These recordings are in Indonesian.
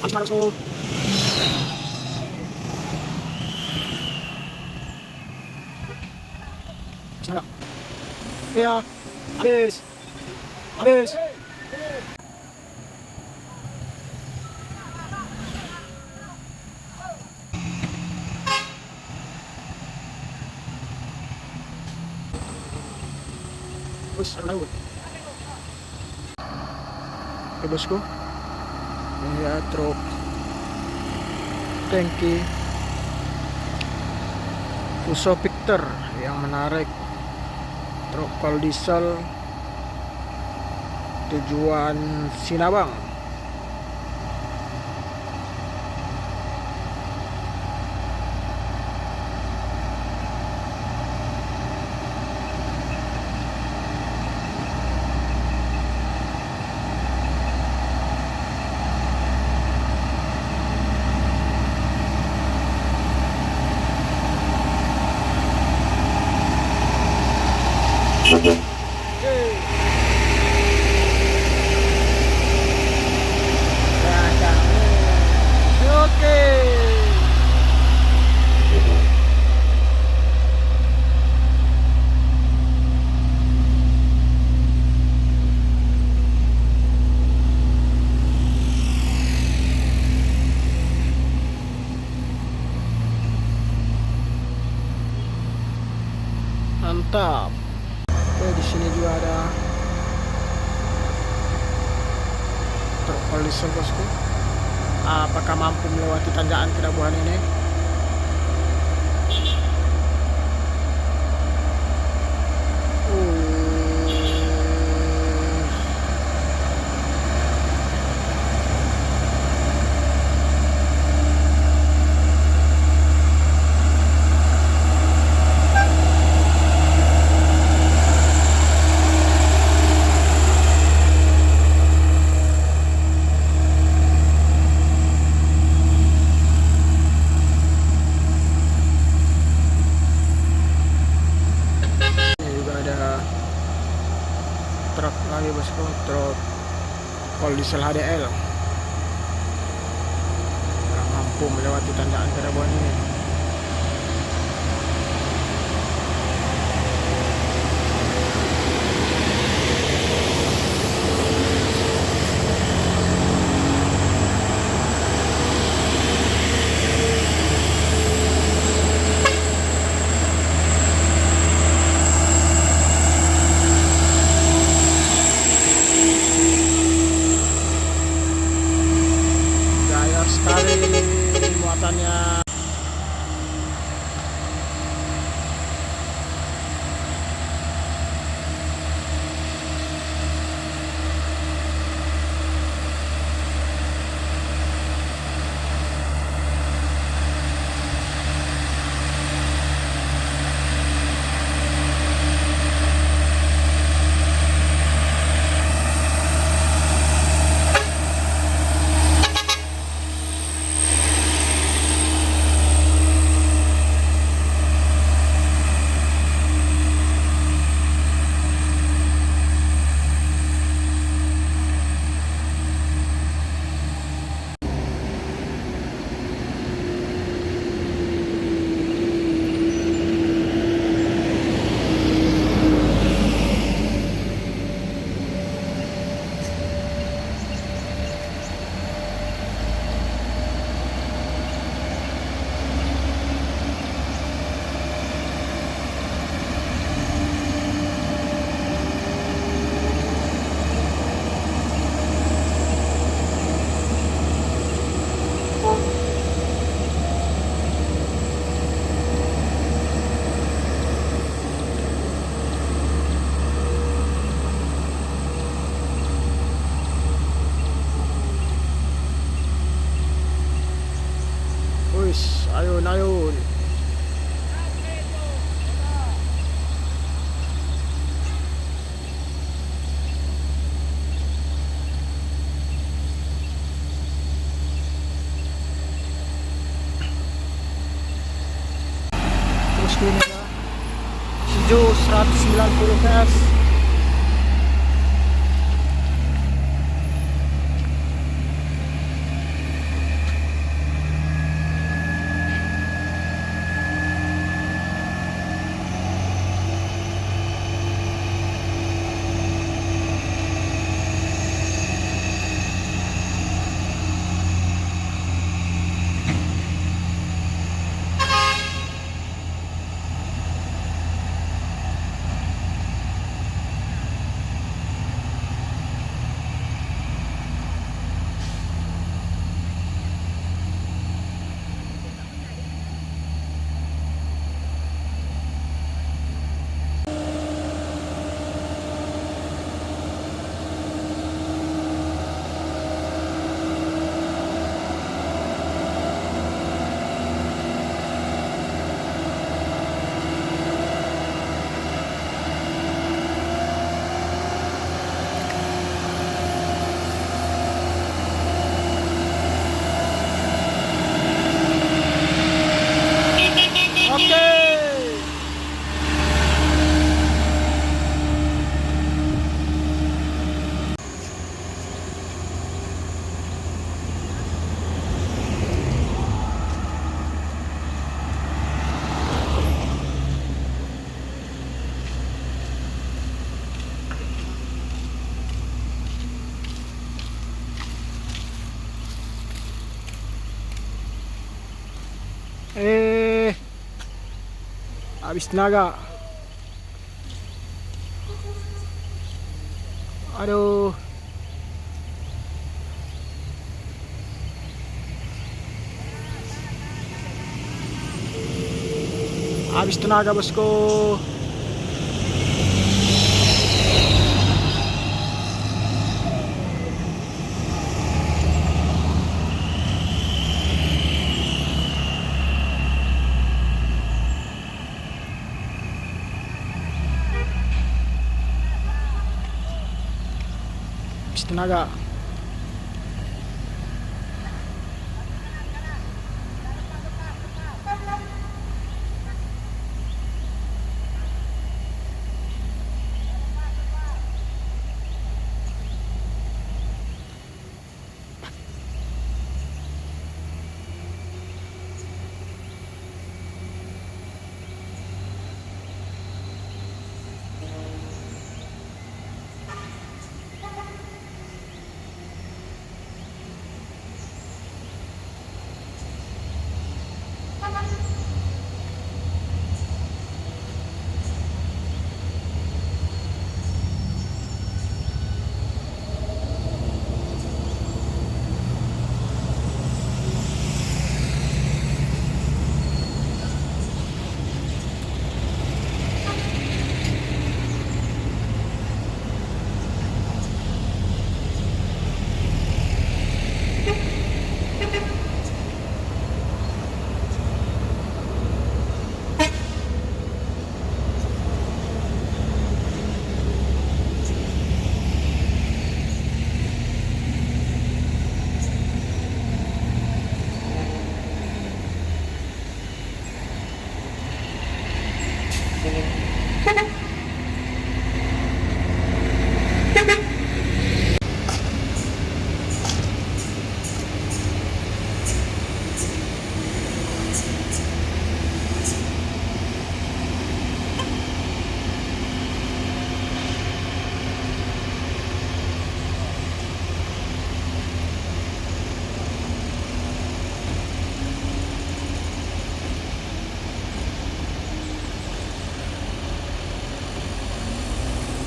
Asmara bosku. Asmara. Iya. Habis. Habis. Bos, tahu. Oke bosku, ini ya truk tangki Fuso Victor yang menarik truk kol diesel tujuan Sinabang. Mantap. Oke, di sini juga ada truk kol diesel bosku. Apakah mampu melewati tanjakan Kedabuhan ini? Truk lagi bosku, truk kol diesel HDL nggak mampu melewati tanjakan Kedabuhan ini. Sekali muatannya. Wis, ayun ayun. Terus ini ya, Shiju 190 PS. Habis tenaga. Aduh. Habis tenaga bosku. Habis tenaga.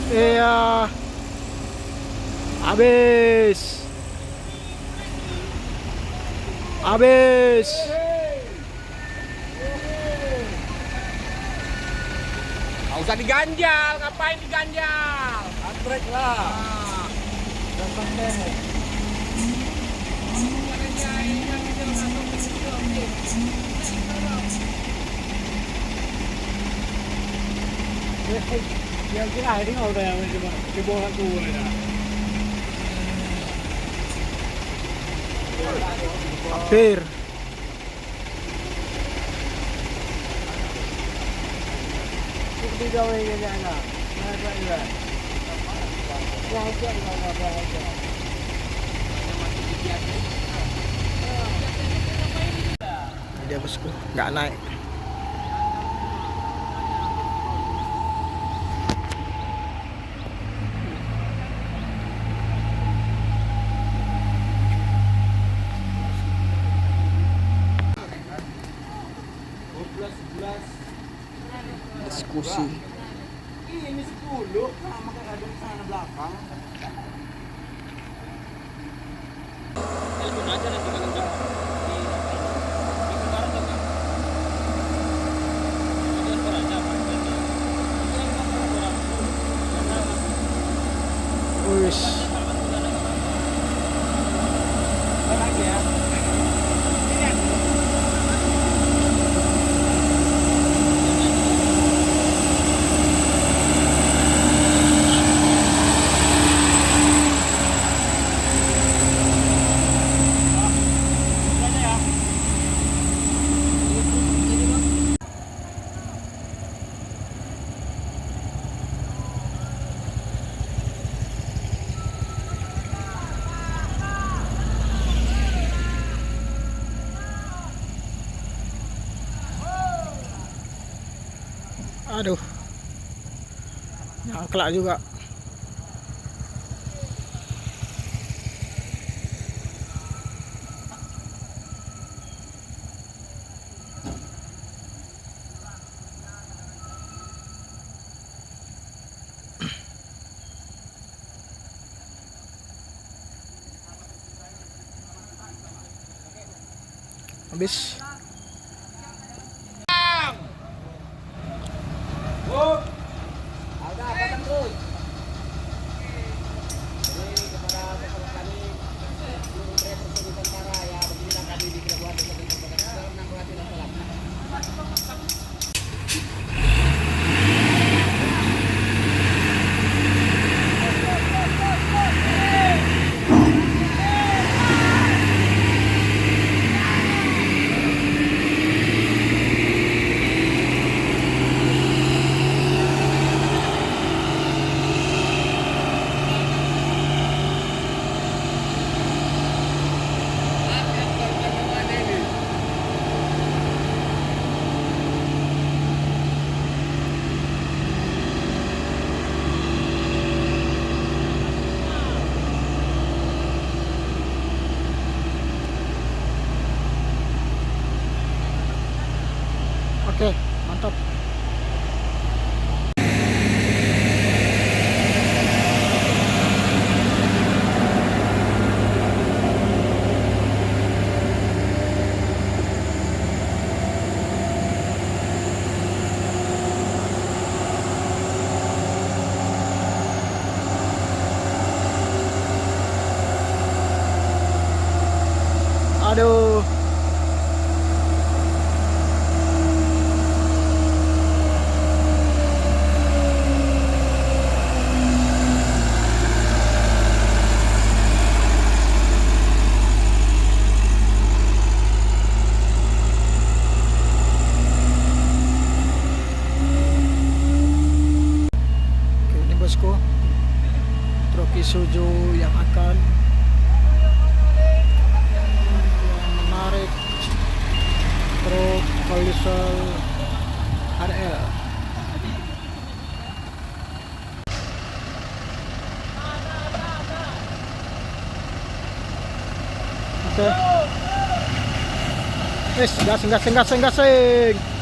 Iya. Habis. Habis. Nggak usah diganjal, ngapain diganjal? Antrek lah. Gampang deh. Yang kira ini nggak udah yang coba di bawah gue dah. Hampir. Seperti gawe aja anak. Mana juga. Wajar nggak ada. Dia bosku nggak naik. Diskusi. Ini 10 sama kayak ada di sana belakang. Telepon aja nanti kalau udah Wis. lagi ya. Aduh. Nyangklak juga. Habis. Ada pasang terus. Jadi kepada sahabat kami seluruh driver seluruh Nusantara ya, beginilah kami di Kinabalu Desa Kabupaten Kendal menanggulangi masalah. Oke, mantap. Aduh. Oke, ini bosku. Truk Isuzu yang akan menarik truk Kolisol RL. Oke. Gasing.